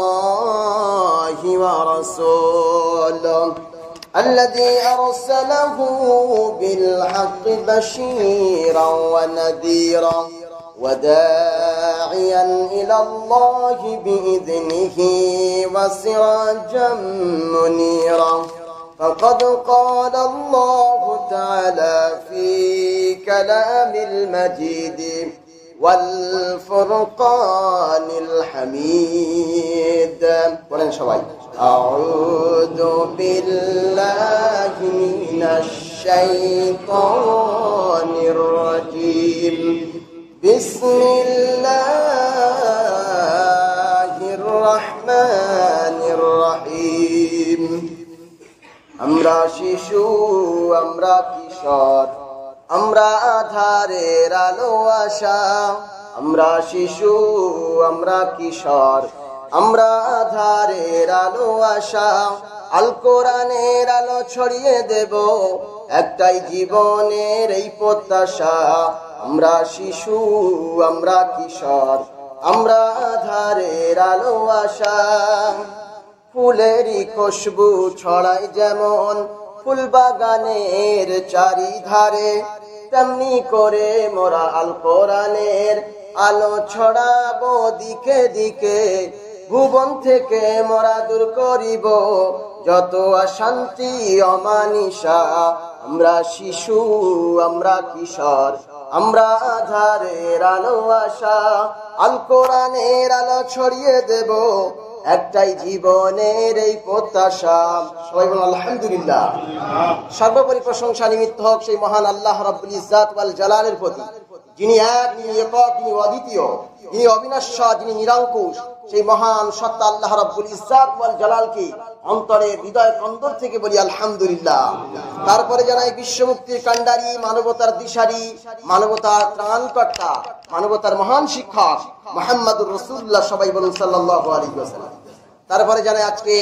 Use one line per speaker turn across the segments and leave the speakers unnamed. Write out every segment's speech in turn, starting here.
الله ورسوله الذي أرسله بالحق بشيرا ونذيرا وداعيا إلى الله بإذنه وسراجا منيرا فقد قال الله تعالى في كلام المجيد والفرقان الحميد. أعوذ بالله من الشيطان الرجيم. بسم الله الرحمن الرحيم. আমরা শিশু, আমরা কিশোর, আমরা আধারের আলো আশা। আমরা শিশু, আমরা কিশোর, আমরা আধারের আলো আশা। আল কোরআনের আলো ছড়িয়ে দেব, একটাই জীবনের এই প্রত্যাশা। আমরা শিশু, আমরা কিশোর, আমরা আধারের আলো আশা। ফুলেরই খুশবু ছড়ায় যেমন ফুল বাগানের চারিধারে, তেমনি করে মোরা আল কোরআনের আলো ছড়াবো দিকে দিকে। ভুবন থেকে মোরা দূর করিব যত অশান্তি অমানিসা। আমরা শিশু, আমরা কিশোর, আমরা আধারের আলো আশা। আল কোরআনের আলো ছড়িয়ে দেব, একটাই জীবনের এই প্রত্যাশা। সবাই বলুন আলহামদুলিল্লাহ। সর্বোপরি প্রশংসা নিমিত্ত হোক সেই মহান আল্লাহ রাব্বুল ইজ্জাত ওয়াল জালালের প্রতি, যিনি এক, যিনি একক, যিনি অদ্বিতীয়, যিনি অবিনশ্বর, যিনি নিরঙ্কুশ। সেই মহান সত্তা আল্লাহ রাব্বুল ইজ্জাত ওয়াল জালালকে অন্তরে হৃদয় কন্দর থেকে বলি আলহামদুলিল্লাহ। তারপরে জানাই বিশ্বমুক্তির কাণ্ডারি, মানবতার দিশারি, মানবতার ত্রাণকর্তা, মানবতার মহান শিক্ষক মুহাম্মদুর রাসূলুল্লাহ। সবাই বলুন সাল্লাল্লাহু আলাইহি ওয়াসাল্লাম। তারপরে জানাই আজকে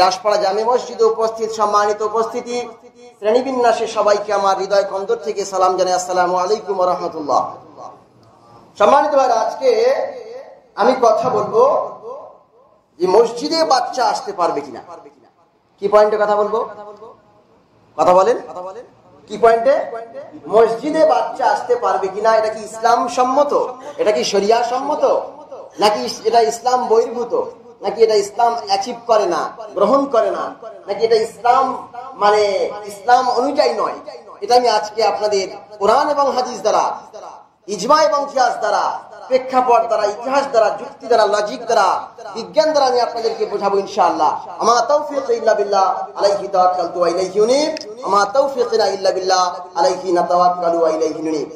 দাসপাড়া জামে মসজিদে উপস্থিত সম্মানিত উপস্থিতি, শ্রেণীবিন্যাসে সবাইকে আমার হৃদয় কন্দর থেকে সালাম জানাই, আসসালামু আলাইকুম ওয়া রাহমাতুল্লাহ। সম্মানিত ভাইরা, আজকে আমি কথা বলবো যে মসজিদে বাচ্চা আসতে পারবে কিনা। কি পয়েন্টে কথা বলবো? কথা বলেন, কি পয়েন্টে? মসজিদে বাচ্চা আসতে পারবে কিনা। এটা কি ইসলাম সম্মত? এটা কি শরিয়া সম্মত? নাকি এটা ইসলাম বহির্ভূত? নাকি এটা ইসলাম অ্যাচিভ করে না, গ্রহণ করে না? নাকি এটা ইসলাম মানে ইসলাম অনুযায়ী নয়? এটা আমি আজকে আপনাদের কোরআন এবং হাদিস দ্বারা, ইজমা এবং কিয়াস দ্বারা, প্রেক্ষাপট দ্বারা, ইতিহাস দ্বারা, যুক্তি দ্বারা, লজিক দ্বারা, বিজ্ঞান দ্বারা আমি আপনাদেরকে বোঝাবো ইনশাআল্লাহ। আমা তাওফীক ইল্লা বিল্লাহ আলাইহি তাওয়াক্কালতু ওয়া ইলাইহি উনীব। আমা তাওফীক ইল্লা বিল্লাহ আলাইহি নাতাওয়াক্কালু ওয়া ইলাইহি উনীব।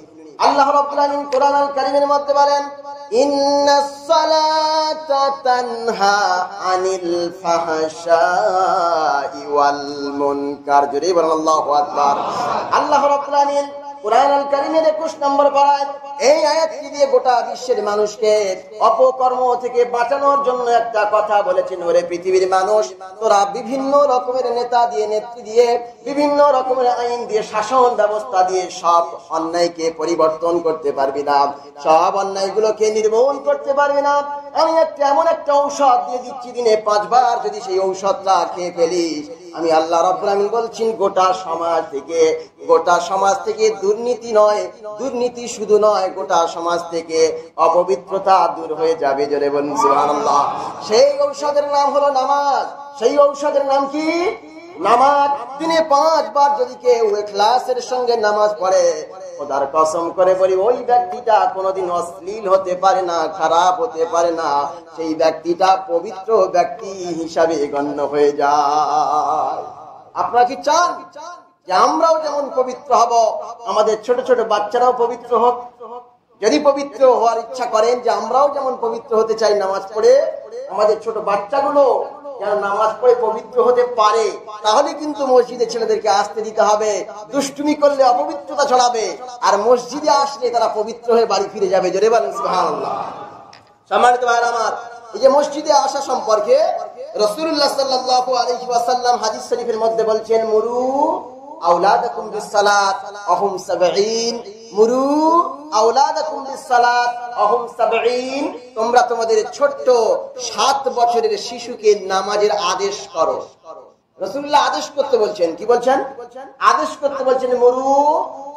আল্লাহ রাব্বুল আলামিন কোরআন আল কারীমের মধ্যে বলেন, ইন্নাস সালাতা তানহা আনিল ফাহশাই ওয়াল মুনকার। জোরে বলেন আল্লাহু আকবার। আল্লাহ রাব্বুল আলামিন কোরআন আল কারীমের 21 নম্বর পারায় এই আয়াতটি দিয়ে গোটা বিশ্বের মানুষকে অপকর্ম থেকে বাঁচানোর জন্য একটা কথা বলেছেন, ওরে পৃথিবীর মানুষ, তোরা বিভিন্ন রকমের নেতা দিয়ে, নেত্রী দিয়ে, বিভিন্ন রকমের আইন দিয়ে, শাসন ব্যবস্থা দিয়ে সব অন্যায়কে পরিবর্তন করতে পারবি না, সব অন্যায়গুলোকে নির্মূল করতে পারবি না। আমি এমন একটা ঔষধ দিয়ে দিচ্ছি, দিনে 5 বার যদি সেই ঔষধটা খেয়ে ফেলিস, আমি আল্লাহ রাব্বুল আলামিন বলছেন গোটা সমাজ থেকে দুর্নীতি নয়, দুর্নীতি শুধু নয়, গোটা সমাজ থেকে অপবিত্রতা দূর হয়ে যাবে। জোরে বলুন সুবহানাল্লাহ। সেই ঔষধের নাম হলো নামাজ। সেই ঔষধের নাম কি? নামাজ। দিনে 5 বার যদি কেউ ইখলাসের সঙ্গে নামাজ পড়ে, খোদার কসম করে বলি, ওই ব্যক্তিটা কোনোদিন অশ্লীল হতে পারে না, খারাপ হতে পারে না, সেই ব্যক্তিটা পবিত্র ব্যক্তি হিসাবে গণ্য হয়ে যায়। আপনারা কি চান যে আমরাও যেমন পবিত্র হব, আমাদের ছোট ছোট বাচ্চারাও পবিত্র হোক? যদি পবিত্র হওয়ার ইচ্ছা করেন, যে আমরাও যেমন পবিত্র হতে চাই নামাজ পড়ে, আমাদের ছোট বাচ্চাগুলো যেন নামাজ পড়ে পবিত্র হতে পারে, তাহলে কিন্তু মসজিদে ছেলেদেরকে আসতে দিতে হবে। দুষ্টুমি করলে অপবিত্রতা ছড়াবে, আর মসজিদে আসলে তারা পবিত্র হয়ে বাড়ি ফিরে যাবে। জোরে বলেন সুবহানাল্লাহ। সম্মানিত ভাইরা আমার, এই যে মসজিদে আসা সম্পর্কে রাসূলুল্লাহ সাল্লাল্লাহু আলাইহি ওয়াসাল্লাম হাদিস শরীফের মধ্যে বলছেন, মুরু আওলাদাকুম বিসসালাত ওয়া হুম 70। মুরু আওলাদাকুম বিসসালাত ওয়াহুম 70, তোমরা তোমাদের ছোট্ট 7 বছরের শিশুকে নামাজের আদেশ করো। রাসূলুল্লাহ আদেশ করতে বলছেন, কি বলছেন? আদেশ করতে বলছেন মুরু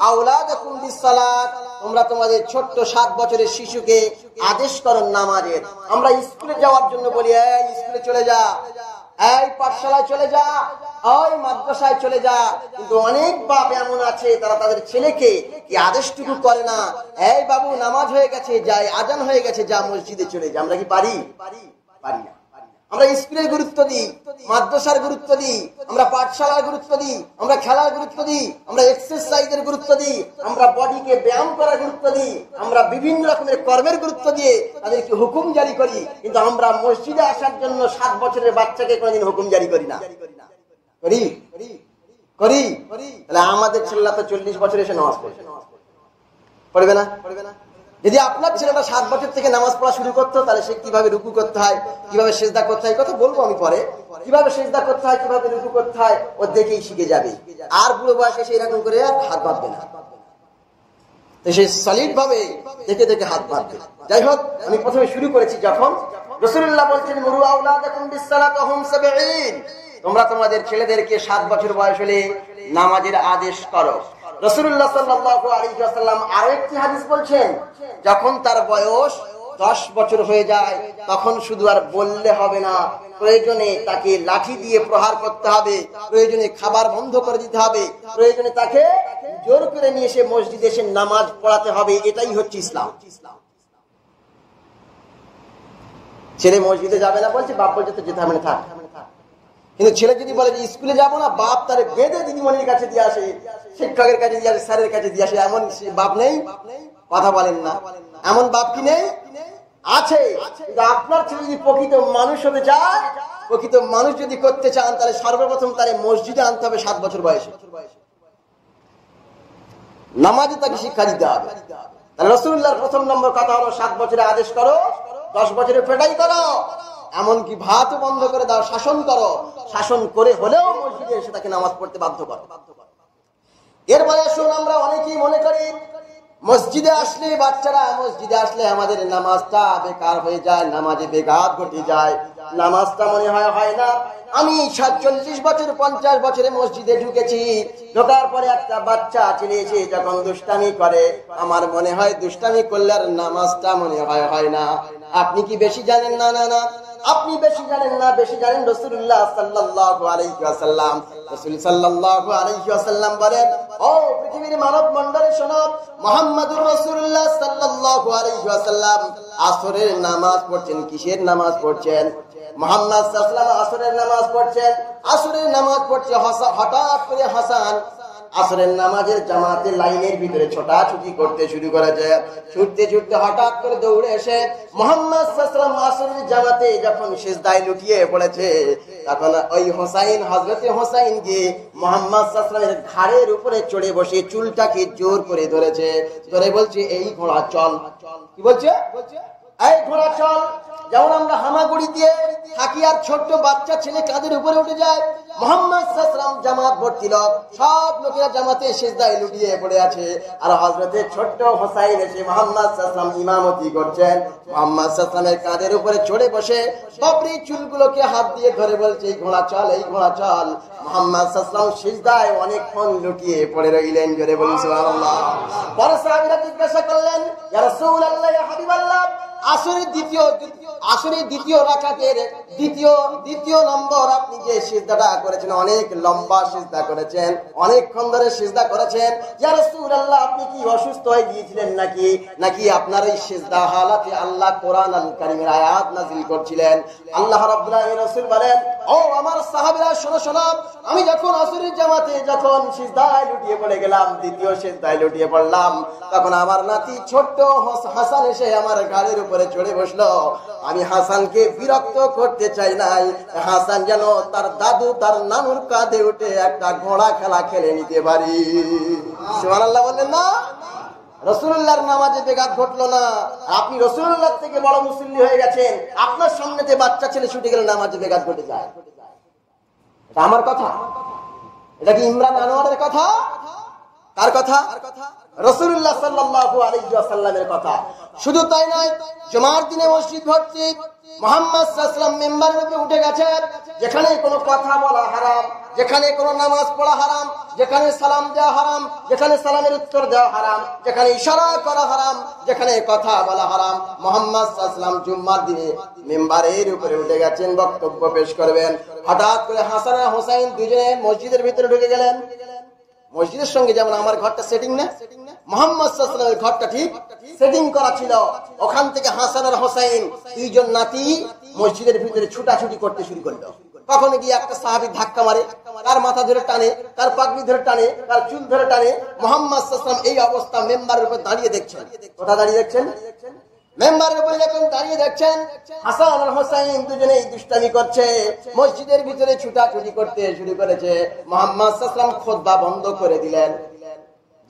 আওলাদাকুম বিসসালাত, তোমরা তোমাদের ছোট্ট 7 বছরের শিশুকে আদেশ করো নামাজের। আমরা স্কুলে যাওয়ার জন্য বলি, এই স্কুলে চলে যা, এই পাঠশালায় চলে যা, ওই মাদ্রাসায় চলে যা, কিন্তু অনেক বাপ এমন আছে তারা তাদের ছেলেকে কি আদেশটুকু করে না, এই বাবু নামাজ হয়ে গেছে, যাই আজান হয়ে গেছে, যা মসজিদে চলে যা। আমরা কি পারি? পারি না। আমরা স্কুলের গুরুত্ব দিই, মাদ্রাসার গুরুত্ব দিই, আমরা পাঠশালার গুরুত্ব দিই, আমরা খেলার গুরুত্ব দিই, আমরা এক্সারসাইজের গুরুত্ব দিই, আমরা বডিকে ব্যায়াম করার গুরুত্ব দিই, আমরা বিভিন্ন রকমের কর্মের গুরুত্ব দিয়ে তাদেরকে হুকুম জারি করি, কিন্তু আমরা মসজিদে আসার জন্য 7 বছরের বাচ্চাকে কোনোদিন হুকুম জারি করি না। করি? তাহলে আমাদের ছেলেরা তো 40 বছর এসে নামাজ পড়বে না? যদি আপনার ছেলেটা 7 বছর থেকে নামাজ পড়া শুরু করতো, তাহলে সে কিভাবে রুকু করতে হয়, কিভাবে সেজদা করতে হয়, কথা বলবো আমি পরে, কিভাবে সেজদা করতে হয়, কিভাবে রুকু করতে হয়, ও দেখেই শিখে যাবে। আর বুড়ো বয়সে সে এরকম করে আর হাত বাঁধবে না, সে সলিড ভাবে দেখে দেখে হাত বাঁধবে। যাই হোক, আমি প্রথমে শুরু করেছি যখন রাসূলুল্লাহ বলছেন মুরু আওলাদাকুম বিসসালাতি ওয়া হুম 70, তোমরা তোমাদের ছেলেদেরকে 7 বছর বয়স হলে নামাজের আদেশ করো। রাসূলুল্লাহ সাল্লাল্লাহু আলাইহি ওয়াসাল্লাম আরেকটি হাদিস বলছেন, যখন তার বয়স 10 বছর হয়ে যায় তখন শুধু আর বললে হবে না, প্রয়োজনে তাকে লাঠি দিয়ে প্রহার করতে হবে, প্রয়োজনে খাবার বন্ধ করে দিতে হবে, প্রয়োজনে তাকে জোর করে নিয়ে এসে মসজিদে এসে নামাজ পড়াতে হবে। এটাই হচ্ছে ইসলাম। ছেলে মসজিদে যাবে না বলছে, বাপ বলছে তো যেতে হবে না, থাক। কিন্তু ছেলে যদি বলে যে স্কুলে যাবো না, বাপ তার বেঁধে দিদিমণির কাছে দিয়ে আসে, শিক্ষকের কাছে দিয়ে আসে, স্যারের কাছে দিয়ে আসে। এমন বাপ নেই? কথা বলেন না, এমন বাপ কি নেই? আছে। কিন্তু আপনার ছেলে যদি প্রকৃত মানুষ হতে চায়, প্রকৃত মানুষ যদি করতে চান, তাহলে সর্বপ্রথম তার মসজিদে আনতে হবে 7 বছর বয়সে, নামাজে তাকে শিক্ষা দিতে হবে। তাহলে রাসূলুল্লাহর প্রথম নম্বর কথা হলো 7 বছরে আদেশ করো, 10 বছরে ফেটাই করো, এমনকি ভাত বন্ধ করে দাও, শাসন করো, শাসন করে হলেও মসজিদে এসে তাকে নামাজ পড়তে বাধ্য করো। এরপরে শুন, আমরা অনেকেই মনে করি মসজিদে আসলে, বাচ্চারা মসজিদে আসলে আমাদের নামাজটা বেকার হয়ে যায়, নামাজে বেঘাত ঘটে যায়, নামাজটা মনে হয় না। আমি 47 বছর 50 বছরে মসজিদে ঢুকেছি, ঢোকার পরে একটা বাচ্চা ছেলে এসে যখন দুষ্টামি করে, আমার মনে হয় দুষ্টামি করলে আর নামাজটা মনে হয় না। আপনি কি বেশি জানেন? না না না, আপনি বেশি জানেন না, বেশি জানেন রাসূলুল্লাহ সাল্লাল্লাহু আলাইহি ওয়াসাল্লাম। রাসূল সাল্লাল্লাহু আলাইহি ওয়াসাল্লাম বলেন, ও পৃথিবীর মানব মণ্ডলী শোনো, মুহাম্মদুর রাসূলুল্লাহ সাল্লাল্লাহু আলাইহি ওয়াসাল্লাম আসরের নামাজ পড়ছেন। কিসের নামাজ পড়ছেন? মুহাম্মদ সাল্লাল্লাহু আলাইহি ওয়াসাল্লাম আসরের নামাজ পড়ছেন। আসরের নামাজ পড়ছে, হঠাৎ করে হাসান আসরের নামাজের জামাতে লাইনের ভিতরে ছোটাছুটি করতে শুরু করেছে। ছুটতে ছুটতে হঠাৎ করে দৌড়ে এসে মুহাম্মদ সাল্লাল্লাহু আলাইহি ওয়াসাল্লাম আসরের জামাতে যখন সিজদায় লুটিয়ে পড়েছে, তখন ওই হোসাইন, হযরতে হোসাইন গিয়ে মুহাম্মদ সাল্লাল্লাহু আলাইহি ওয়াসাল্লামের ঘাড়ের উপরে চড়ে বসে চুলটাকে জোর করে ধরেছে, ধরে বলছে, এই ঘোড়া চল। কি বলছে? এই ঘোড়া চল। যেমন আমরা হামাগুড়ি দিয়ে থাকি আর ছোট্ট বাচ্চা ছেলে কাঁধের উপরে উঠে যায়, মুহাম্মদ সাল্লাল্লাহু আলাইহি ওয়াসাল্লাম জামাত ভর্তি লোক, সব লোকেরা জামাতে সিজদায় লুটিয়ে পড়ে আছে, আর হযরতে ছোট্ট হোসাইন এসে মুহাম্মদ সাল্লাল্লাহু আলাইহি ওয়াসাল্লাম ইমামতি করছেন। মুহাম্মদ সাল্লাল্লাহু আলাইহি ওয়াসাল্লামের কাঁধের উপরে চড়ে বসে বাবরি চুলগুলোকে হাত দিয়ে ধরে বলছে, এই ঘোড়া চল, এই ঘোড়া চল। মুহাম্মদ সাল্লাল্লাহু আলাইহি ওয়াসাল্লাম সিজদায় অনেকক্ষণ লুটিয়ে পড়ে রইলেন। জোরে বলুন সুবহানাল্লাহ। পরে সাহাবীরা জিজ্ঞাসা করলেন, ইয়া রাসূলুল্লাহ, ইয়া হাবিবাল্লাহ, আসরের দ্বিতীয় রাকাতের দ্বিতীয় নম্বর আপনি যে সিজদাটা করেছেন, অনেক লম্বা সিজদা করেছেন, অনেকক্ষণ ধরে সিজদা করেছেন, ইয়া রাসূলুল্লাহ, আপনি কি অসুস্থ হয়ে গিয়েছিলেন নাকি আপনার এই সিজদা হালাতে আল্লাহ কোরআন আল কারীমের আয়াত নাযিল করছিলেন? আল্লাহ রাব্বুল আলামিন রাসূল বলেন, ও আমার সাহাবীরা শোনো, আমি যখন আসরের জামাতে যখন সিজদায় লুটিয়ে পড়ে গেলাম, দ্বিতীয় সিজদায় লুটিয়ে পড়লাম, তখন আমার নাতি ছোট্ট হাসান এসে আমার ঘাড়ের উপরে চড়ে বসলো। আমি হাসানকে বিরক্ত করতে চাই নাই, হাসান যেন তার দাদু তার নানুর কাঁধে উঠে একটা ঘোড়া খেলা খেলে নিতে পারি। সুবহানাল্লাহ বললেন না? রাসূলুল্লাহর নামাজে বেঘাত ঘটলো না। আপনি রাসূলুল্লাহ থেকে বড় মুসল্লি হয়ে গেছেন, আপনার সামনেতে বাচ্চা ছেলে ছুটে গেলে নামাজে বেঘাত ঘটে যায়। এটা আমার কথা? এটা কি ইমরান আনোয়ারের কথা? কার কথা? রাসূলুল্লাহ সাল্লাল্লাহু আলাইহি ওয়াসাল্লামের কথা। শুধু তাই নয়, জুমার দিনে মসজিদ ভর্তি, মুহাম্মদ সাল্লাল্লাহু আলাইহি ওয়াসাল্লাম মিম্বারের উপরে উঠে গেছেন। যেখানে কোনো কথা বলা হারাম, যেখানে কোনো নামাজ পড়া হারাম, যেখানে সালাম দেওয়া হারাম, যেখানে সালামের উত্তর দেওয়া হারাম, যেখানে ইশারা করা হারাম, যেখানে কথা বলা হারাম, মুহাম্মদ সাল্লাল্লাহু আলাইহি ওয়াসাল্লাম জুম্মার দিনে মিম্বারের উপরে উঠে গেছেন, বক্তব্য পেশ করবেন। হঠাৎ করে হাসান আর হোসেন দুজনে মসজিদের ভিতরে ঢুকে গেলেন। মসজিদের সঙ্গে যেমন আমার ঘরটা সেটিং না, মুহাম্মদ সাল্লাল্লাহু আলাইহি ওয়াসাল্লামের ঘরটা ঠিক সেটিং করা ছিল। ওখান থেকে হাসান আর হোসেন দুইজন নাতি মসজিদের ভিতরে ছুটাছুটি করতে শুরু করলো। কখনো গিয়ে একটা সাহাবী ধাক্কা মারে, তার মাথা ধরে টানে, তার পাগড়ি ধরে টানে, তার চুল ধরে টানে। মুহাম্মদ সাল্লাল্লাহু আলাইহি ওয়াসাল্লাম এই অবস্থা মেম্বারের উপর দাঁড়িয়ে দেখছেন। কোথায় দাঁড়িয়ে দেখছেন? মেম্বারের উপরে যখন দাঁড়িয়ে দেখছেন হাসান আর হোসেন দুজনেই দুষ্টামি করছে, মসজিদের ভিতরে ছুটাছুটি করতে শুরু করেছে। মুহাম্মদ সাল্লাল্লাহু আলাইহি ওয়াসাল্লাম খুতবা বন্ধ করে দিলেন।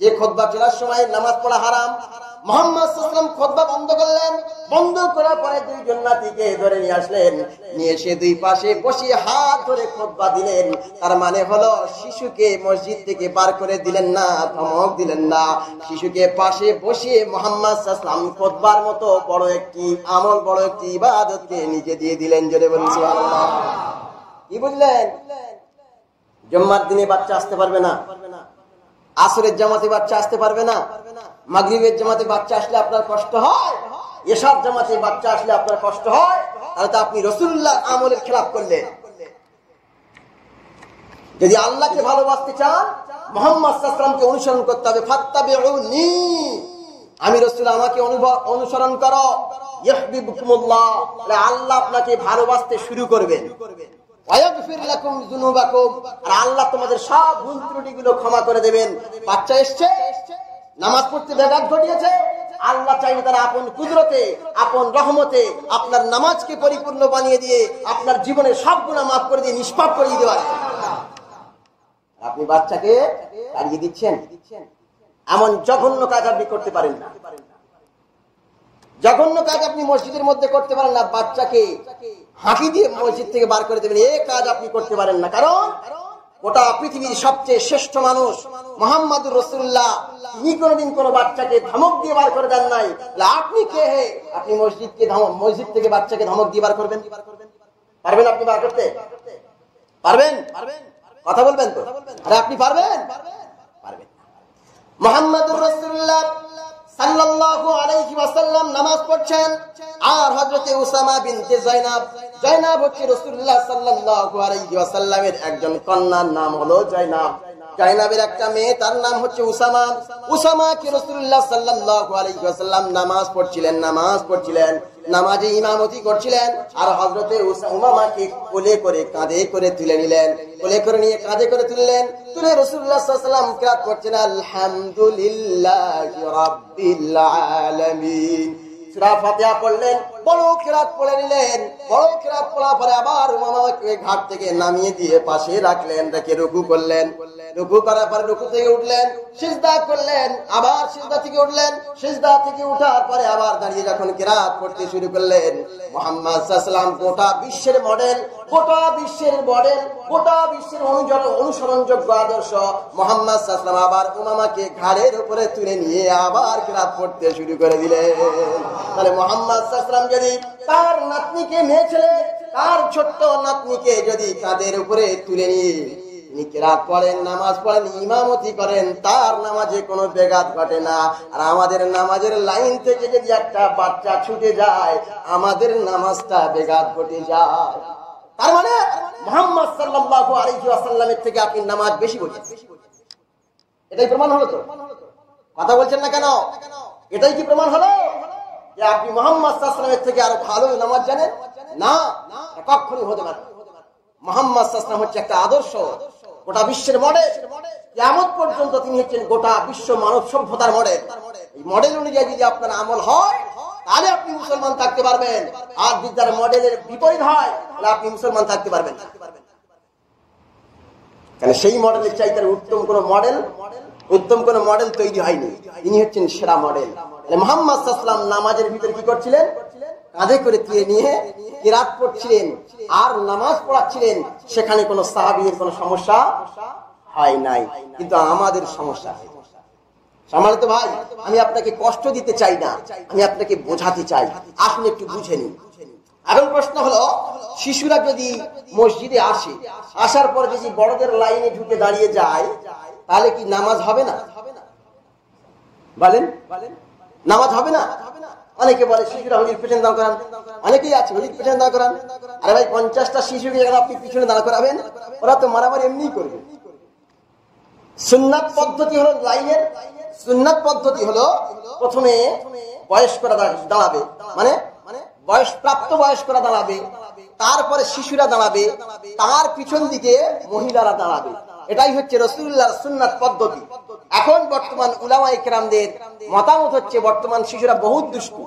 যে খুতবা চলার সময় নামাজ পড়া হারাম, মুহাম্মদ সাল্লাল্লাহু আলাইহি ওয়াসাল্লাম খুতবা বন্ধ করলেন। বন্ধ করার পরে দুইজন নাতিকে ধরে নিয়ে আসলেন, নিয়ে এসে দুই পাশে বসিয়ে হাত ধরে খুতবা দিলেন। তার মানে হলো শিশুকে মসজিদ থেকে বার করে দিলেন না, ধমক দিলেন না। শিশুকে পাশে বসিয়ে মুহাম্মদ সাল্লাল্লাহু আলাইহি ওয়াসাল্লাম খুতবার মতো বড় একটি আমল, বড় একটি ইবাদতকে নিজে দিয়ে দিলেন। জোরে বলুন সুবহানাল্লাহ। কি বুঝলেন? জুম্মার দিনে বাচ্চা আসতে পারবে না, আসরের জামাতে বাচ্চা আসতে পারবে না, মাগরিবের জামাতে বাচ্চা আসলে আপনার কষ্ট হয়, এসব জামাতে বাচ্চা আসলে আপনার কষ্ট হয়, তাহলে তো আপনি রাসূলুল্লাহর আমলের খেলাফ করলেন। যদি আল্লাহকে ভালোবাসতে চান, মুহাম্মদ সাল্লাল্লাহু আলাইহি ওয়াসাল্লামকে অনুসরণ করতে হবে। ফাত্তাবিউনি, আমি রাসূল, আমাকে অনুসরণ করো। ইউহিব্বুকুমুল্লাহ, আল্লাহ আপনাকে ভালোবাসতে শুরু করবেন। ওয়ায়াগফির লাকুম যুনুবাকুম, আর আল্লাহ তোমাদের সব ভুল ত্রুটিগুলো ক্ষমা করে দেবেন। বাচ্চা এসেছে, নামাজ পড়তে ব্যাঘাত ঘটিয়েছে, আল্লাহ চাইলে তারা আপন কুদরতে, আপন রহমতে আপনার নামাজকে পরিপূর্ণ বানিয়ে দিয়ে আপনার জীবনের সব গুনাহ মাফ করে দিয়ে নিষ্পাপ করে দিতে পারে। আপনি বাচ্চাকে তাড়িয়ে দিচ্ছেন, এমন জঘন্য কাজ আপনি করতে পারেন না। জঘন্য কাজ আপনি মসজিদের মধ্যে করতে পারেন না। বাচ্চাকে হাঁকি দিয়ে মসজিদ থেকে বার করে দেবেন, এই কাজ আপনি করতে পারেন না। কারণ গোটা পৃথিবীর সবচেয়ে শ্রেষ্ঠ মানুষ মুহাম্মদুর রাসূলুল্লাহ, তিনি কোনদিন কোন বাচ্চাকে ধমক দিয়ে বার করে দেন নাই। আপনি কে হে, আপনি মসজিদ থেকে বাচ্চাকে ধমক দিয়ে বার করবেন? পারবেন আপনি বার করতে? পারবেন? কথা বলবেন তো? আরে আপনি পারবেন? পারবেন। মুহাম্মদুর রাসূলুল্লাহ সাল্লাল্লাহু আলাইহি ওয়াসাল্লাম নামাজ পড়ছেন, আর হযরতে উসামা বিনতে জায়নাব হচ্ছে রাসূলুল্লাহ সাল্লাল্লাহু আলাইহি ওয়াসাল্লামের একজন কন্যার নাম হলো জায়নাব। জায়নাবের একটা মেয়ে, তার নাম হচ্ছে উসামা। উসামাকে রাসূলুল্লাহ সাল্লাল্লাহু আলাইহি ওয়াসাল্লাম নামাজ পড়ছিলেন, নামাজে ইমামতি করছিলেন। আর হযরতে উমামাকে কোলে করে কাঁধে করে তুলে নিলেন, কোলে করে নিয়ে কাঁধে করে তুললেন। তুলে রাসূলুল্লাহ সাল্লাল্লাহু আলাইহি ওয়াসাল্লাম কিরাত করছেন আলহামদুলিল্লাহি রাব্বিল আলামিন। সূরা ফাতিহা পড়লেন, বড় কিরাত পড়ে নিলেন। বড় কিরাত পড়ার পরে আবার উমামাকে ঘাট থেকে নামিয়ে দিয়ে পাশে রাখলেন, রেখে রুকু করলেন। রুকু করার পরে রুকু থেকে উঠলেন, সিজদা করলেন, আবার সিজদা থেকে উঠলেন। সিজদা থেকে উঠার পরে আবার দাঁড়িয়ে যখন কিরাত পড়তে শুরু করলেন, মুহাম্মদ সাল্লাল্লাহু আলাইহি ওয়াসাল্লাম গোটা বিশ্বের মডেল, গোটা বিশ্বের অনুসরণযোগ্য আদর্শ মুহাম্মদ সাল্লাল্লাহু আলাইহি ওয়াসাল্লাম আবার উমামাকে ঘাড়ের উপরে তুলে নিয়ে আবার কিরাত পড়তে শুরু করে দিলেন। তাহলে মুহাম্মদ সাল্লাল্লাহু আলাইহি ওয়াসাল্লাম যদি তার নাতনিকে, মেয়ে ছেলে, তার ছোট্ট নাতনিকে যদি কাঁধের উপরে তুলে নিয়ে তিনি কিরাত পড়েন, নামাজ পড়েন, ইমামতি করেন, তার নামাজে কোনো ব্যাঘাত ঘটে না। আর আমাদের নামাজের লাইন থেকে যদি একটা বাচ্চা ছুটে যায়, আমাদের নামাজটা ব্যাঘাত ঘটে যায়। তার মানে মুহাম্মদ সাল্লাল্লাহু আলাইহি ওয়াসাল্লামের থেকে আপনি নামাজ বেশি পড়ছেন। এটাই প্রমাণ হলো তো? কথা বলছেন না কেন? এটাই কি প্রমাণ হলো যে আপনি মুহাম্মদ সাল্লাল্লাহু আলাইহি ওয়াসাল্লামের থেকে আরো ভালো নামাজ জানেন? না, কখনোই হতে পারে না। মুহাম্মদ সাল্লাল্লাহু আলাইহি ওয়াসাল্লাম হচ্ছে একটা আদর্শ, গোটা বিশ্বের মডেল। কিয়ামত পর্যন্ত তিনি হচ্ছেন গোটা বিশ্ব মানব সভ্যতার মডেল। এই মডেল অনুযায়ী যদি আপনার আমল হয়, তাহলে আপনি মুসলমান থাকতে পারবেন। আর যদি তার মডেলের বিপরীত হয়, তাহলে আপনি মুসলমান থাকতে পারবেন না। কারণ সেই মডেলের চাইতে উত্তম কোন মডেল তৈরি হয়নি। ইনি হচ্ছেন সেরা মডেল। মুহাম্মদ সাল্লাল্লাহু আলাইহি ওয়াসাল্লাম নামাজের ভিতরে কি করছিলেন? কাঁধে করে তুলে নিয়ে কিরাত পড়ছিলেন আর নামাজ পড়াচ্ছিলেন। সেখানে কোনো সাহাবীর কোনো সমস্যা হয় নাই, কিন্তু আমাদের সমস্যা হয়। সম্মানিত ভাই, আমি আপনাকে কষ্ট দিতে চাই না, আমি আপনাকে বোঝাতে চাই, আসুন একটু বুঝে নিন। এখন প্রশ্ন হলো, শিশুরা যদি মসজিদে আসে, আসার পর যদি বড়দের লাইনে ঢুকে দাঁড়িয়ে যায়, তাহলে কি নামাজ হবে না? বলেন, নামাজ হবে না? অনেকে বলে শিশুরা হুজুর পিছনে দাঁড় করান, অনেকেই আছে হুজুর পিছনে দাঁড় করান। আরে ভাই, 50টা শিশুকে আপনি পিছনে দাঁড় করাবেন, ওরা তো মারামারি এমনি করবে। সুন্নাত পদ্ধতি হলো লাইনের, সুন্নাত পদ্ধতি হলো প্রথমে বয়স্করা দাঁড়াবে, মানে প্রাপ্ত বয়স্করা দাঁড়াবে, তারপরে শিশুরা দাঁড়াবে, তার পিছন দিকে মহিলারা দাঁড়াবে। এটাই হচ্ছে রাসূলুল্লাহর সুন্নাত পদ্ধতি। এখন বর্তমান উলামায়ে কেরামদের মতামত হচ্ছে, বর্তমান শিশুরা বহুত দুষ্টু।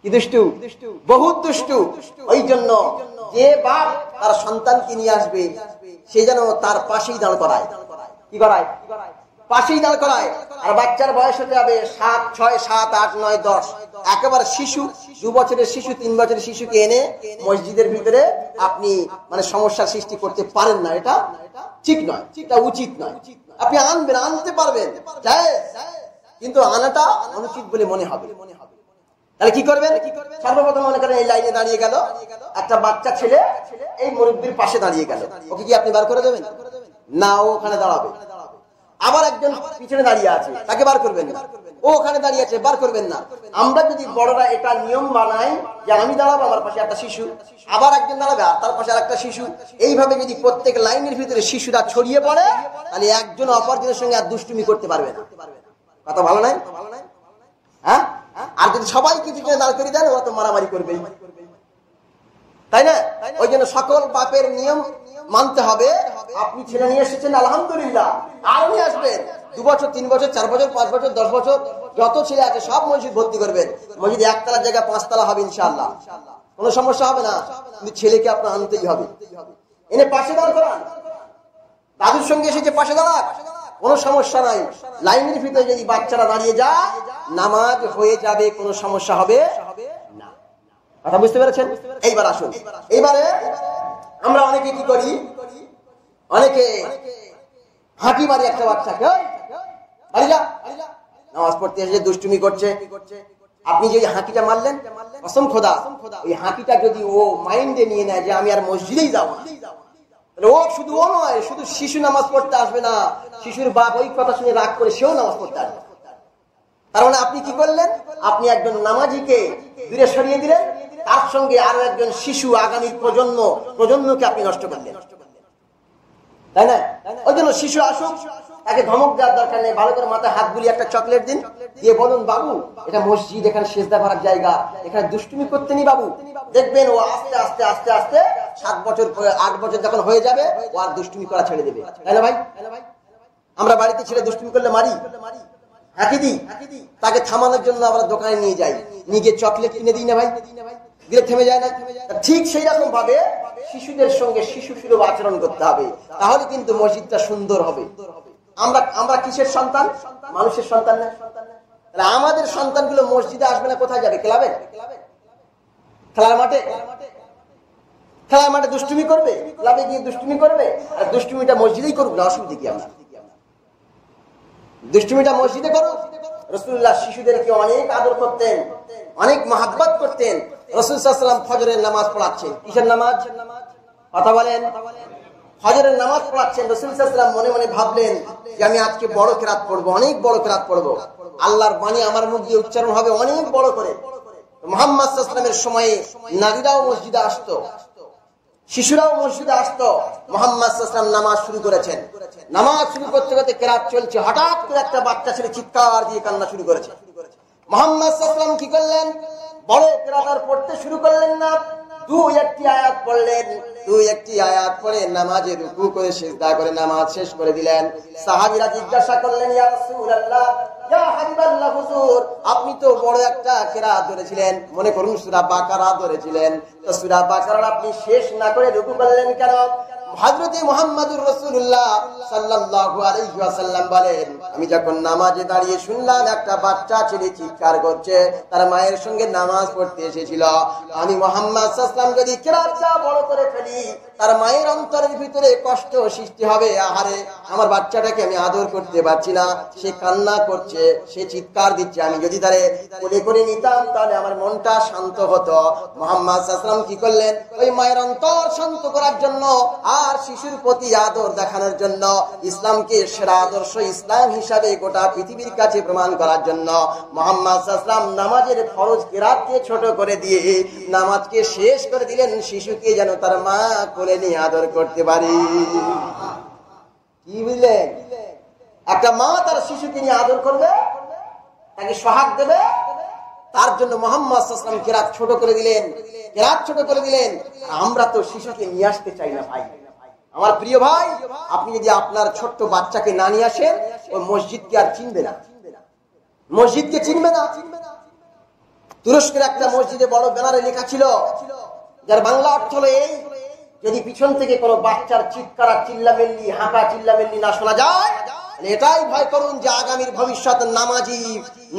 কি দুষ্টু? বহুত দুষ্টু। ওই জন্য যে বাপ তার সন্তানকে নিয়ে আসবে, সে যেন তার পাশেই দাঁড় করায়। কি করায়? পাশেই দাঁড় করায়। আর বাচ্চার বয়স হতে যাবে 7, 6, 7, 8, 9, 10। একেবারে শিশু, 2 বছরের শিশু, 3 বছরের শিশুকে এনে মসজিদের ভিতরে আপনি মানে সমস্যার সৃষ্টি করতে পারেন না। এটা ঠিক নয়, এটা উচিত নয়। আপনি আনবেন, আনতে পারবেন, কিন্তু আনাটা অনুচিত বলে মনে হবে। তাহলে কি করবেন? সর্বপ্রথম মনে করেন এই লাইনে দাঁড়িয়ে গেল একটা বাচ্চা ছেলে, এই মুরব্বির পাশে দাঁড়িয়ে গেল, ওকে কি আপনি বার করে দেবেন? না, ও ওখানে দাঁড়াবে। আবার একজন পিছনে দাঁড়িয়ে আছে, তাকে বার করবেন না। ও ওখানে দাঁড়িয়ে আছে, বার করবেন না। আমরা যদি বড়রা এটা নিয়ম বানাই যে আমি দাঁড়াবো, আমার পাশে একটা শিশু, আবার একজন দাঁড়াবে, আর তার পাশে আরেকটা শিশু, এইভাবে যদি প্রত্যেক লাইনের ভিতরে শিশুরা ছড়িয়ে পড়ে, তাহলে একজন অপরজনের সঙ্গে আর দুষ্টুমি করতে পারবে না। কথা ভালো নাই? হ্যাঁ? আর যদি সবাইকে পিছনে দাঁড় করে দেন, ওরা তো মারামারি করবে, তাই না? ওই জন্য সকল বাপের নিয়ম মানতে হবে। আপনি ছেলে নিয়ে এসেছেন, আলহামদুলিল্লাহ, আর নিয়ে আসবেন। 2 বছর, 3 বছর, 4 বছর, 5 বছর, 10 বছর, যত ছেলে আছে সব মসজিদ ভর্তি করবেন। মসজিদ 1 তলার জায়গায় 5 তলা হবে ইনশাআল্লাহ, কোনো সমস্যা হবে না। কিন্তু ছেলেকে আপনার আনতেই হবে, এনে পাশে দাঁড় করান। দাদুর সঙ্গে এসেছে, পাশে দাঁড়ান, কোনো সমস্যা নাই। লাইনের ভিতরে যদি বাচ্চারা দাঁড়িয়ে যায়, নামাজ হয়ে যাবে, কোনো সমস্যা হবে না। কথা বুঝতে পেরেছেন? এইবার আসুন, এইবারে আমরা অনেকে কি করি, অনেকে হাঁটি মারি একটা বাচ্চাকে, নামাজ পড়তে এসে দুষ্টুমি করছে। আপনি যে হাঁকিটা মারলেন, কসম খোদা, ওই হাঁকিটা যদি ও মাইন্ডে নিয়ে নেয় যে আমি আর মসজিদেই যাবো না, ও শুধু ও নয়, শুধু শিশু নামাজ পড়তে আসবে না, শিশুর বাপ ওই কথা শুনে রাগ করে সেও নামাজ পড়তে আসবে। তার মানে আপনি কি করলেন? আপনি একজন নামাজিকে দূরে সরিয়ে দিলেন, তার সঙ্গে আরো একজন শিশু, আগামী প্রজন্মকে আপনি নষ্ট করলেন, তাই না? ওই জন্য শিশু আসুক, তাকে ধমক দেওয়ার দরকার নেই, ভালো করে মাথায় হাত বুলিয়ে একটা চকলেট দিন, দিয়ে বলুন, বাবু এটা মসজিদ, এখানে সেজদা করার জায়গা, এখানে দুষ্টুমি করতে নি বাবু। দেখবেন ও আস্তে আস্তে আস্তে আস্তে 7 বছর, 8 বছর যখন হয়ে যাবে, ও আর দুষ্টুমি করা ছেড়ে দেবে, তাই না ভাই? আমরা বাড়িতে ছেলে দুষ্টুমি করলে মারি, হাঁকি দিই, তাকে থামানোর জন্য আমরা দোকানে নিয়ে যাই, নিয়ে গিয়ে চকলেট কিনে দিই না ভাই, দিলে থেমে যায় না? ঠিক সেই রকম ভাবে শিশুদের সঙ্গে শিশু সুলভ আচরণ করতে হবে, তাহলে কিন্তু মসজিদটা সুন্দর হবে। আমরা কিসের সন্তান? মানুষের সন্তান না? তাহলে আমাদের সন্তানগুলো মসজিদে আসবে না, কোথায় যাবে? ক্লাবে, খেলার মাঠে, খেলার মাঠে দুষ্টুমি করবে, ক্লাবে গিয়ে দুষ্টুমি করবে। আর দুষ্টুমিটা মসজিদেই করুক না, অসুবিধা কি? আমরা দুষ্টুমিটা মসজিদে করুক। রাসূলুল্লাহ শিশুদেরকে অনেক আদর করতেন, অনেক মহাব্বত করতেন। রাসূল সাল্লাল্লাহু আলাইহি ওয়াসাল্লাম ফজরের নামাজ পড়াচ্ছেন, কিসের নামাজ? কথা বলেন। ফজরের নামাজ পড়াচ্ছেন, রাসূল সাল্লাল্লাহু আলাইহি ওয়াসাল্লাম মনে মনে ভাবলেন যে আমি আজকে বড় কিরাত পড়বো, অনেক বড় কিরাত পড়বো, আল্লাহর বাণী আমার মুখ দিয়ে উচ্চারণ হবে অনেক বড় করে। মুহাম্মদ সাল্লাল্লাহু আলাইহি ওয়াসাল্লামের সময়ে নারীরাও মসজিদে আসতো, শিশুরাও মসজিদে আসতো। মুহাম্মদ সাল্লাল্লাহু আলাইহি ওয়াসাল্লাম নামাজ শুরু করেছেন, নামাজ শুরু করতে করতে কিরাত চলছে, হঠাৎ করে একটা বাচ্চা ছেলে চিৎকার দিয়ে কান্না শুরু করেছে। মুহাম্মদ সাল্লাল্লাহু আলাইহি ওয়াসাল্লাম কি করলেন? বড় কিরাত আর পড়তে শুরু করলেন না, 2-1টি আয়াত পড়লেন, 2-1টি আয়াত পড়ে নামাজে রুকু করে সিজদা করে নামাজ শেষ করে দিলেন। সাহাবীরা জিজ্ঞাসা করলেন, ইয়া রাসূলুল্লাহ, ইয়া হাবিবাল্লাহ হুজুর, আপনি তো বড় একটা কিরাত ধরেছিলেন, মনে করুন সূরা বাকারা ধরেছিলেন, তো সূরা বাকারা আপনি শেষ না করে রুকু করলেন কেন? হযরত মুহাম্মদুর রাসূলুল্লাহ সাল্লাল্লাহু আলাইহি ওয়াসাল্লাম বলেন, আমি আমি যখন নামাজে দাঁড়িয়ে শুনলাম একটা বাচ্চা ছেলে চিৎকার করছে, তার মায়ের সঙ্গে নামাজ পড়তে এসেছিল। আমি মুহাম্মদ সাল্লাল্লাহু আলাইহি ওয়াসাল্লাম যদি কেরাতটা বড় করে ফেলি, তার মায়ের অন্তরের ভিতরে কষ্ট সৃষ্টি হবে। আহারে, আমার বাচ্চাটাকে আমি আদর করতে পারছি না, সে কান্না করছে, সে চিৎকার দিচ্ছে। আমি যদি তারে কোলে করে নিতাম তাহলে আমার মনটা শান্ত হতো। মুহাম্মদ সাল্লাল্লাহু আলাইহি ওয়াসাল্লাম কি করলেন? ওই মায়ের অন্তর শান্ত করার জন্য আর শিশুর প্রতি আদর দেখানোর জন্য, ইসলামকে সেরা আদর্শ ইসলাম হিসাবে গোটা পৃথিবীর কাছে প্রমাণ করার জন্য মুহাম্মদ সাল্লাল্লাহু আলাইহি ওয়াসাল্লাম নামাজের ফরজ কিরাতকে ছোট করে দিয়ে নামাজকে শেষ করে দিলেন, শিশুকে যেন তার মা কোলে নিয়ে আদর করতে পারে। কি বুঝলেন? একটা মা তার শিশুকে নিয়ে আদর করবে, তাকে সোহাগ দেবে, তার জন্য মুহাম্মদ সাল্লাল্লাহু আলাইহি ওয়াসাল্লাম কিরাত ছোট করে দিলেন, কিরাত ছোট করে দিলেন। আমরা তো শিশুকে নিয়ে আসতে চাই না ভাই। আমার প্রিয় ভাই, আপনি যদি আপনার ছোট্ট বাচ্চাকে না নিয়ে আসেন, ওই মসজিদকে আর চিনবে না, মসজিদকে চিনবে না। তুরস্কের একটা মসজিদে বড় ব্যানারে লেখা ছিল, যার বাংলা অর্থ হলো এই: যদি পিছন থেকে কোনো বাচ্চার চিৎকার আর চিল্লামিল্লি, হাঁকা চিল্লামিল্লি না শোনা যায়, এটাই ভয় করুন যে আগামীর ভবিষ্যৎ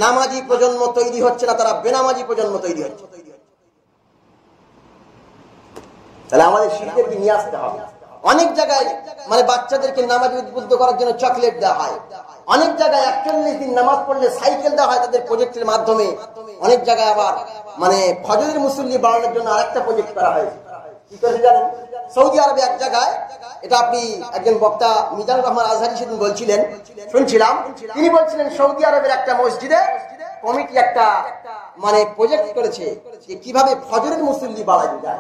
নামাজি প্রজন্ম তৈরি হচ্ছে না, তারা বেনামাজি প্রজন্ম তৈরি হচ্ছে। তাহলে আমাদের শিশুদেরকে নিয়ে আসতে হবে। অনেক জায়গায় মানে বাচ্চাদেরকে নামাজে উদ্বুদ্ধ করার জন্য চকলেট দেওয়া হয়, অনেক জায়গায় 41 দিন নামাজ পড়লে সাইকেল দেওয়া হয় তাদের প্রজেক্টের মাধ্যমে, অনেক জায়গায় আবার মানে ফজরের মুসল্লি বাড়ানোর জন্য আরেকটা প্রজেক্ট করা হয়। কি করেছে জানেন? সৌদি আরবে এক জায়গায়, এটা আপনি একজন বক্তা মিজানুর রহমান আজহারি সেদিন বলছিলেন, শুনছিলাম, তিনি বলছিলেন সৌদি আরবের একটা মসজিদে কমিটি একটা মানে প্রজেক্ট করেছে যে কিভাবে ফজরের মুসল্লি বাড়ানো যায়।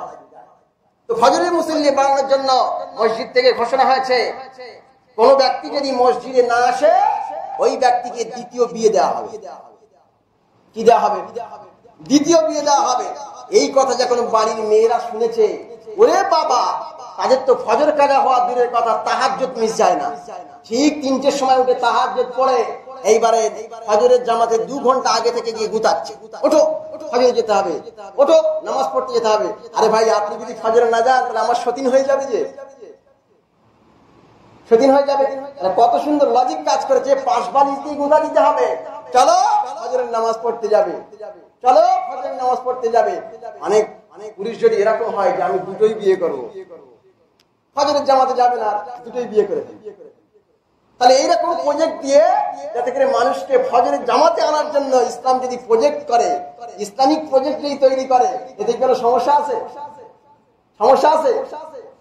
তো ফজরের মুসল্লি বাড়ানোর জন্য মসজিদ থেকে ঘোষণা হয়েছে, কোন ব্যক্তি যদি মসজিদে না আসে, ওই ব্যক্তিকে দ্বিতীয় বিয়ে দেওয়া হবে। কি দেওয়া হবে? দ্বিতীয় বিয়ে দেওয়া হবে। এই কথা যখন বাড়ির মেয়েরা শুনেছে, ওরে বাবা, তাদের তো ফজর কাজা হওয়া দূরের কথা, তাহাজ্জুদ মিস যায় না। ঠিক 3টের সময় উঠে তাহাজ্জুদ পড়ে, এইবারে ফজরের জামাতে 2 ঘন্টা আগে থেকে গিয়ে গুতাচ্ছে, ওঠো ফজরে যেতে হবে, ওঠো নামাজ পড়তে যেতে হবে। আরে ভাই, আপনি যদি ফজরে না যান তাহলে আমার সতীন হয়ে যাবে, যে সতীন হয়ে যাবে। কত সুন্দর লজিক কাজ করেছে, 5 বালিশ দিয়ে গুঁতা দিতে হবে, চলো ফজরের নামাজ পড়তে যাবে, চলো ফজরের নামাজ পড়তে যাবে। অনেক পুরুষ যদি এরকম হয় যে আমি দুটোই বিয়ে করবো, ফজরের জামাতে যাবে না, দুটোই বিয়ে করে দেবে, তাহলে এইরকম প্রজেক্ট দিয়ে যাতে করে মানুষকে ফজরের জামাতে আনার জন্য ইসলাম যদি প্রজেক্ট করে, ইসলামিক প্রজেক্ট যদি তৈরি করে, এতে কোনো সমস্যা আছে? সমস্যা আছে?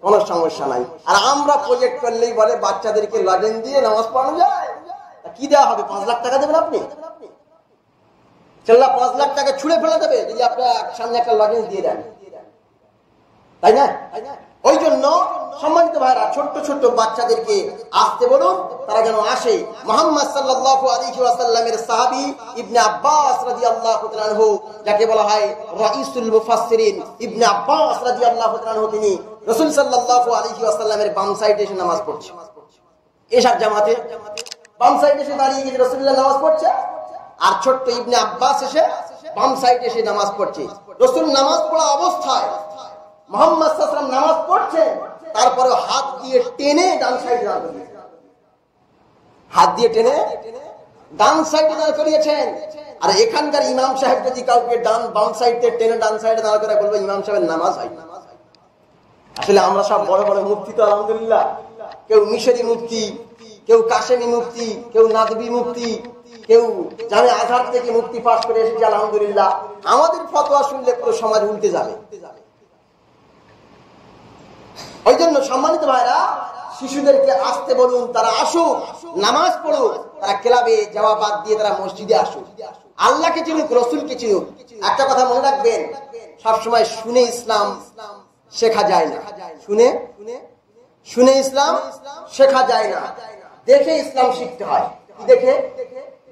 কোনো সমস্যা নাই। আর আমরা প্রজেক্ট করলেই বলে বাচ্চাদেরকে লজেন দিয়ে নামাজ পড়ানো যায়। কি দেওয়া হবে? 5 লাখ টাকা দেবেন আপনি? ছেলেরা 5 লাখ টাকা ছুঁড়ে ফেলে দেবে যদি আপনার সামনে একটা লজেন্স দিয়ে দেন, তাই না? ওই জন্য সম্মানিত ভাইরা, ছোট্ট ছোট্ট বাচ্চাদেরকে আসতে বলুন, তারা যেন আসে। মুহাম্মদ সাল্লাল্লাহু আলাইহি ওয়াসাল্লামের সাহাবী ইবনে আব্বাস রাদিয়াল্লাহু তাআলা আনহু, যাকে বলা হয় রাইসুল মুফাসসিরিন, ইবনে আব্বাস রাদিয়াল্লাহু তাআলা আনহু, তিনি রাসূল সাল্লাল্লাহু আলাইহি ওয়াসাল্লামের বাম সাইডে এসে নামাজ পড়ছে। এশার জামাতে বাম সাইডে এসে দাঁড়িয়ে গিয়ে রাসূলুল্লাহ নামাজ পড়ছে, আর ছোট্ট ইবনে আব্বাস এসে বাম সাইডে এসে নামাজ পড়ছে। রাসূল নামাজ পড়া অবস্থায় মুহাম্মদ সাল্লাল্লাহু আলাইহি ওয়াসাল্লাম নামাজ পড়ছেন, তারপরে হাত দিয়ে টেনে ডান সাইডে দাঁড় করিয়েছেন, হাত দিয়ে টেনে ডান সাইডে দাঁড় করিয়েছেন। আর এখানকার ইমাম সাহেব যদি কাউকে বাম সাইডে টেনে ডান সাইডে দাঁড় করে, বলবো ইমাম সাহেবের নামাজ হয়। আসলে আমরা সব বড় বড় মুফতি তো আলহামদুলিল্লাহ, কেউ মিশরি মুফতি, কেউ কাশেমি মুফতি, কেউ নাদবি মুফতি, কেউ জামে আজহার থেকে মুফতি পাস করে এসেছে আলহামদুলিল্লাহ। আমাদের ফতোয়া শুনলে পুরো সমাজ উল্টে যাবে। ওই জন্য সম্মানিত ভাইরা, শিশুদেরকে আসতে বলুন, তারা আসুক, নামাজ পড়ুক, তারা ক্লাবে যাওয়া বাদ দিয়ে তারা মসজিদে আসুক, আল্লাহকে চিনুক, রসুলকে চিনুক। একটা কথা মনে রাখবেন, সবসময় শুনে ইসলাম শেখা যায় না, শুনে ইসলাম শেখা যায় না, দেখে ইসলাম শিখতে হয়। কি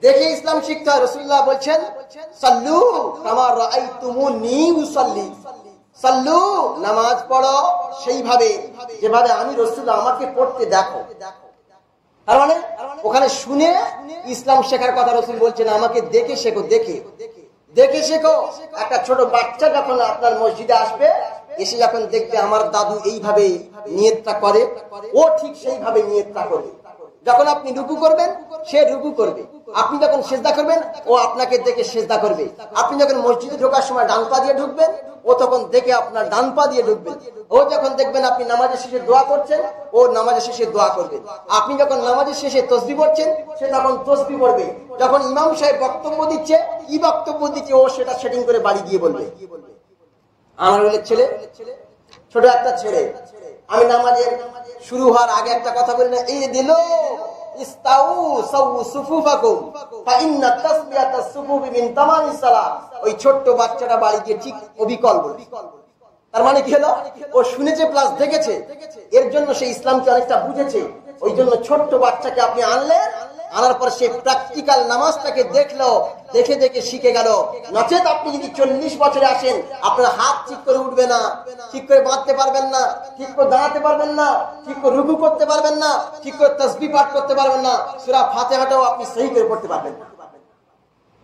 দেখে ইসলাম শিখতে হয়। রাসূলুল্লাহ বলছেন, সাল্লু কামা রাআইতুমুনি উসাল্লি, সাল্লু নামাজ পড়ো সেইভাবে যেভাবে আমি রাসূল আমাকে পড়তে দেখো। তার মানে ওখানে শুনে ইসলাম শেখার কথা রাসূল বলছেন, আমাকে দেখে শেখো, দেখে শেখো। একটা ছোট বাচ্চা যখন আপনার মসজিদে আসবে, এসে যখন দেখবে আমার দাদু এইভাবে নিয়তটা করে, ও ঠিক সেইভাবে নিয়তটা করবে। যখন আপনি রুকু করবেন, সে রুকু করবে, আপনি যখন সেজদা করবেন ও আপনাকে দেখে সেজদা করবে। আপনি যখন মসজিদে ঢোকার সময় ডান পা দিয়ে ঢুকবেন, ও তখন দেখে আপনার ডান পা দিয়ে ঢুকবেন। ও যখন দেখবেন আপনি নামাজের শেষে দোয়া করছেন, ও নামাজের শেষে দোয়া করবে। আপনি যখন নামাজের শেষে তাসবিহ পড়ছেন, সে তখন তাসবিহ পড়বে। যখন ইমাম সাহেব বক্তব্য দিচ্ছে, কি বক্তব্য দিচ্ছে, ও সেটা সেটিং করে বাড়ি গিয়ে বলবে। আমার ছেলে, ছোট একটা ছেলে, আমি নামাজের শুরু হওয়ার আগে একটা কথা বলি না, এই দিল ইস্তাউ সাউ সুফুফাকুম ফাইন্না তাসবিয়াতাস সুফুফি মিন তামামিস সালাত। ওই ছোট্ট বাচ্চাটা বাড়ি গিয়ে ঠিক অবিকল বলে। তার মানে কি হলো, ও শুনেছে প্লাস দেখেছে, এর জন্য সে ইসলামকে অনেকটা বুঝেছে। ওই জন্য ছোট্ট বাচ্চাকে আপনি আনলেন, আনার পর সে প্র্যাকটিক্যাল নামাজটাকে দেখলো, দেখে দেখে শিখে গেল। নচেত আপনি যদি 40 বছরে আসেন, আপনার হাত ঠিক করে উঠবে না, ঠিক করে বাঁধতে পারবেন না, ঠিক করে দাঁড়াতে পারবেন না, ঠিক করে রুকু করতে পারবেন না, ঠিক করে তাসবিহ পাঠ করতে পারবেন না, সূরা ফাতিহাটাও আপনি সহি করে পড়তে পারবেন না।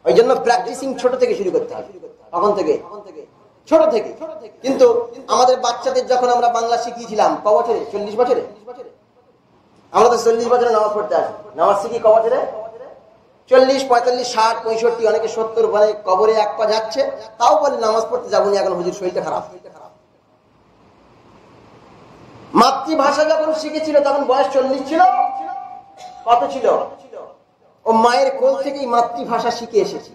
ওই জন্য প্র্যাকটিসিং ছোট থেকে শুরু করতে হবে, তখন থেকে, ছোট থেকে। কিন্তু আমাদের বাচ্চাদের যখন আমরা বাংলা শিখিয়েছিলাম ক বছরে? 40 বছরে। আমরা তো 40 বছরে নামাজ পড়তে আসি, নামাজ শিখি ক বছরে? 40, 45, 60, 65, অনেকে 70 বলে। কবরে এক পা যাচ্ছে, তাও বলে নামাজ পড়তে যাবো না, এখন হুজুর শরীরটা খারাপ। মাতৃভাষা যখন শিখেছিল তখন বয়স 40 ছিল। কত ছিল? ও মায়ের কোল থেকেই মাতৃভাষা শিখে এসেছে,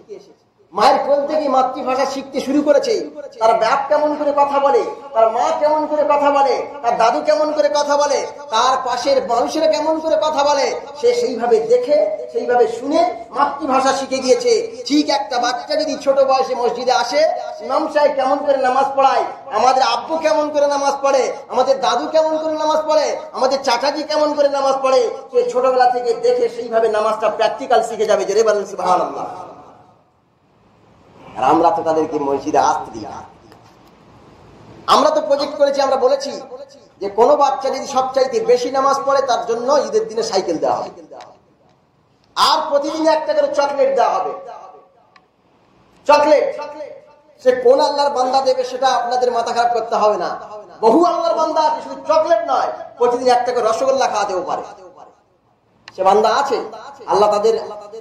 মায়ের কোল থেকেই মাতৃভাষা শিখতে শুরু করেছে। তার বাপ কেমন করে কথা বলে, তার মা কেমন করে কথা বলে, তার দাদু কেমন করে কথা বলে, তার পাশের মানুষেরা কেমন করে কথা বলে, সে সেইভাবে দেখে, সেইভাবে শুনে মাতৃভাষা শিখে গিয়েছে। ঠিক একটা বাচ্চা যদি ছোট বয়সে মসজিদে আসে, ইমাম সাহেব কেমন করে নামাজ পড়ায়, আমাদের আব্বু কেমন করে নামাজ পড়ে, আমাদের দাদু কেমন করে নামাজ পড়ে, আমাদের চাচাজি কেমন করে নামাজ পড়ে, সে ছোটবেলা থেকে দেখে সেইভাবে নামাজটা প্র্যাকটিক্যাল শিখে যাবে। জোরে বলেন সুবহানাল্লাহ। আর আমরা তো তাদেরকে মসজিদে আসতে দিই না। আমরা তো প্রজেক্ট করেছি, আমরা বলেছি যে কোন বাচ্চা যদি সবচাইতে বেশি নামাজ পড়ে তার জন্য ঈদের দিনে সাইকেল দেওয়া হবে, আর প্রতিদিন একটা করে চকলেট দেওয়া হবে। চকলেট সে কোন আল্লাহর বান্দা দেবে সেটা আপনাদের মাথা খারাপ করতে হবে না। বহু আল্লাহর বান্দা আছে, শুধু চকলেট নয়, প্রতিদিন একটা করে রসগোল্লা খাওয়াতেও পারে, সে বান্দা আছে। আল্লাহ তাদের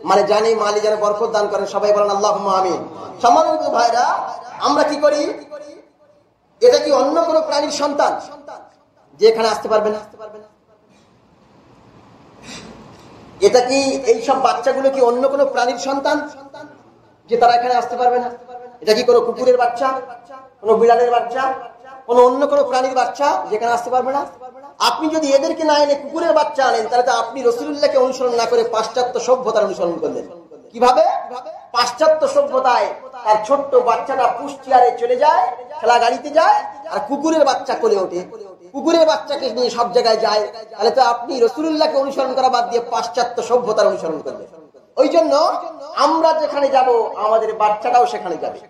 মানে জানে মালি যেন বরকত দান করেন, সবাই বলেন আল্লাহুম্মা আমিন। সম্মানিত ভাইরা, আমরা কি করি? এটা কি অন্য কোন প্রাণীর সন্তান যে এখানে আসতে পারবে না? এটা কি এই সব বাচ্চাগুলো কি অন্য কোন প্রাণীর সন্তান যে তারা এখানে আসতে পারবে না? এটা কি কোনো কুকুরের বাচ্চা, কোনো বিড়ালের বাচ্চা, কোনো অন্য কোনো প্রাণীর বাচ্চা যেখানে আসতে পারবে না? আপনি যদি এদেরকে না এনে কুকুরের বাচ্চা আনেন, তাহলে তো আপনি রাসূলুল্লাহকে অনুসরণ না করে পাশ্চাত্য সভ্যতার অনুসরণ করলেন। কিভাবে? পাশ্চাত্য সভ্যতায় তার ছোট্ট বাচ্চাটা পুশ চেয়ারে চলে যায়, খেলা গাড়িতে যায়, আর কুকুরের বাচ্চা কোলে ওঠে, কুকুরের বাচ্চাকে নিয়ে সব জায়গায় যায়। তাহলে তো আপনি রাসূলুল্লাহকে অনুসরণ করা বাদ দিয়ে পাশ্চাত্য সভ্যতার অনুসরণ করলেন। ওই জন্য আমরা যেখানে যাব আমাদের বাচ্চাটাও সেখানে যাবে,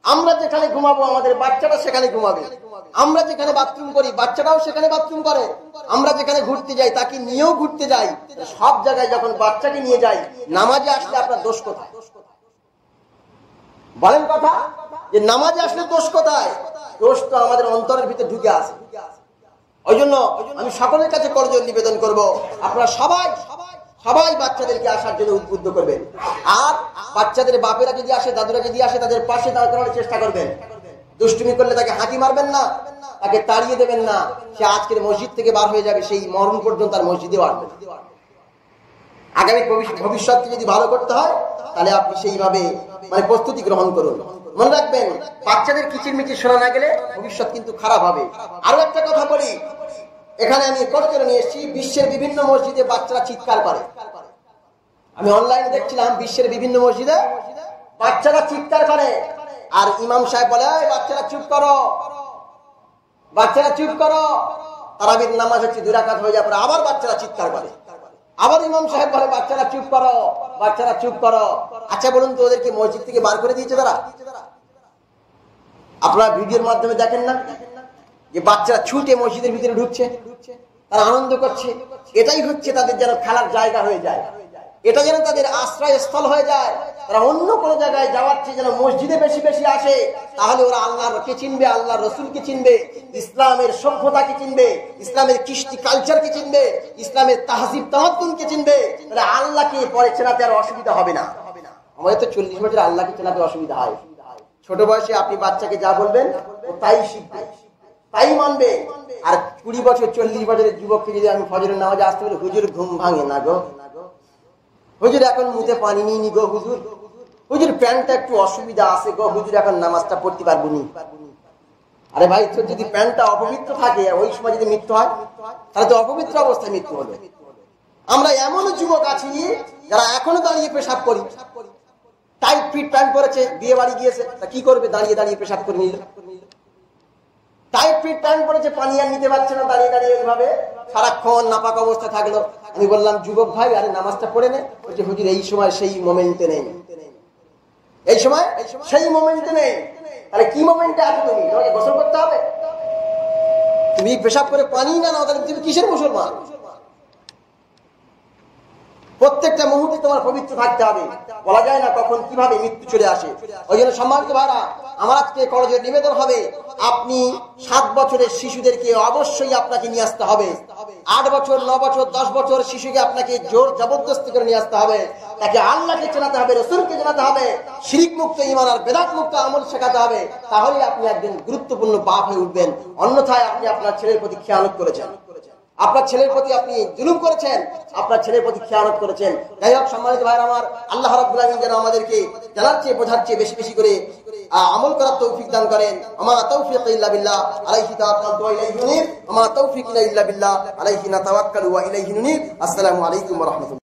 আমরা যেখানে ঘুমাবো আমাদের বাচ্চাটা সেখানে ঘুমাবে, আমরা যেখানে বাথরুম করি বাচ্চাটাও সেখানে বাথরুম করে, আমরা যেখানে ঘুরতে যাই তাকে নিয়েও ঘুরতে যাই। সব জায়গায় যখন বাচ্চাকে নিয়ে যাই, নামাজে আসলে আপনার দোষ কোথায়? বলেন কথা, যে নামাজে আসলে দোষ কোথায়? দোষ তো আমাদের অন্তরের ভিতরে ঢুকে আসে। ওই জন্য আমি সকলের কাছে করজোড়ে নিবেদন করব, আপনারা সবাই বাচ্চাদেরকে আসার জন্য উদ্বুদ্ধ করবেন। আর বাচ্চাদের বাপেরা যদি আসে, দাদুরা যদি আসে, তাদের পাশে দাঁড়ানোর চেষ্টা করবেন। দুষ্টুমি করলে তাকে হাঁকি মারবেন না, তাকে তাড়িয়ে দেবেন না। সে আজকের মসজিদ থেকে বার হয়ে যাবে, সেই মরণ পর্যন্ত তার মসজিদেও আসবে না। আগামী ভবিষ্যৎকে যদি ভালো করতে হয় তাহলে আপনি সেইভাবে মানে প্রস্তুতি গ্রহণ করুন। মনে রাখবেন, বাচ্চাদের কিচিরমিচির শোনা না গেলে ভবিষ্যৎ কিন্তু খারাপ হবে। আরো একটা কথা বলি, এখানে আমি রেকর্ড করে নিয়ে এসেছি, বিশ্বের বিভিন্ন মসজিদে বাচ্চারা চিৎকার করে। আমি অনলাইনে দেখছিলাম, বিশ্বের বিভিন্ন মসজিদে বাচ্চারা চিৎকার করে, আর ইমাম সাহেব বলে বাচ্চারা চুপ করো, বাচ্চারা চুপ করো। তারাবির নামাজ হচ্ছে 2 রাকাত হয়ে যাওয়ার পরে আবার বাচ্চারা চিৎকার করে, আবার ইমাম সাহেব বলে বাচ্চারা চুপ করো, বাচ্চারা চুপ করো। আচ্ছা বলুন তো, ওদেরকে মসজিদ থেকে বার করে দিয়েছে তারা? আপনারা ভিডিওর মাধ্যমে দেখেন না যে বাচ্চারা ছুটে মসজিদের ভিতরে ঢুকছে, তারা আনন্দ করছে। এটাই হচ্ছে তাদের যেন খেলার জায়গা হয়ে যায়, এটা যেন তাদের আশ্রয়স্থল হয়ে যায়। তারা অন্য কোনো জায়গায় যাওয়ার চেয়ে যেন মসজিদে বেশি বেশি আসে, তাহলে ওরা আল্লাহকে চিনবে, আল্লাহর রসুলকে চিনবে, ইসলামের সভ্যতাকে চিনবে, ইসলামের কৃষ্টি কালচারকে চিনবে, ইসলামের তাহজিব তামাদ্দুনকে চিনবে। তাহলে আল্লাহকে পরে চেনাতে আর অসুবিধা হবে না। আমাদের তো 40 বছর আল্লাহকে চেনাতে অসুবিধা হয়। ছোট বয়সে আপনি বাচ্চাকে যা বলবেন ও তাই শিখবে, তাই মানবে। আর 20 বছর 40 বছরের যুবককে যদি আমি ফজরের নামাজে আসতে বলি, হুজুর ঘুম ভাঙে না গো, হুজুর এখন মুখে পানি নিয়ে গো, হুজুর হুজুর প্যান্টটা একটু অসুবিধা আছে গো, হুজুর এখন নামাজটা পড়তে পারবো নি। আরে ভাই, তোর যদি প্যান্টটা অপবিত্র থাকে ওই সময় যদি মৃত্যু হয়, তাহলে তো অপবিত্র অবস্থায় মৃত্যু হলো। আমরা এমন যুবক আছি যারা এখনো দাঁড়িয়ে পেশাব করি, টাইট ফিট প্যান্ট পরেছে, বিয়ে বাড়ি গিয়েছে, তা কি করবে? দাঁড়িয়ে দাঁড়িয়ে পেশাব করে নিল। টাইট ফিট প্যান্ট পরেছে, পানি আর নিতে পারছে না, দাঁড়িয়ে দাঁড়িয়ে এইভাবে সারাক্ষণ নাপাক অবস্থা থাকলো। আমি বললাম, যুবক ভাই, আরে নামাজটা পড়ে নে। বলছে, হুজুর এই সময় সেই মোমেন্টে নেই, এই সময় সেই মোমেন্টে নেই। তাহলে কি মোমেন্টে আছে তুমি? তোমাকে গোসল করতে হবে? তুমি পেশাব করে পানি না নাও, তাহলে তুমি কিসের মুসলমান? প্রত্যেকটা মুহূর্তে তোমার পবিত্র থাকতে হবে। বলা যায় না কখন কিভাবে মৃত্যু চলে আসে। ওই জন্য সম্মানিত ভাইরা, আমার আজকে করজোড়ে নিবেদন হবে, আপনি 7 বছরের শিশুদেরকে অবশ্যই আপনাকে নিয়ে আসতে হবে। 8 বছর 9 বছর 10 বছর শিশুকে আপনাকে জোর জবরদস্তি করে নিয়ে আসতে হবে। তাকে আল্লাহকে চেনাতে হবে, রসুলকে জানাতে হবে, শিরক মুক্ত ঈমান আর বেদাত মুক্ত আমল শেখাতে হবে। তাহলে আপনি একজন গুরুত্বপূর্ণ বাপ হয়ে উঠবেন। অন্যথায় আপনি আপনার ছেলের প্রতি খেয়ানত করেছেন, আপনার ছেলের প্রতি আপনি জুলুম করেছেন, আপনার ছেলের প্রতি খেয়ানত করেছেন। যাই হোক সম্মানিত ভাইরা আমার, আল্লাহ রাব্বুল আলামিন যেন আমাদেরকে জানার চেয়ে বোঝার চেয়ে বেশি বেশি করে আমল করার তৌফিক দান করেন। আমা তাওফিক ইল্লা বিল্লাহ আলাইহি তাওয়াক্কালতু ওয়া ইলাইহি নুনীব। আমা তাওফিক ইল্লা বিল্লাহ আলাইহি নাতাওয়াক্কালু ওয়া ইলাইহি নুনীব। আসসালামু আলাইকুম ওয়া রাহমাতুল্লাহ।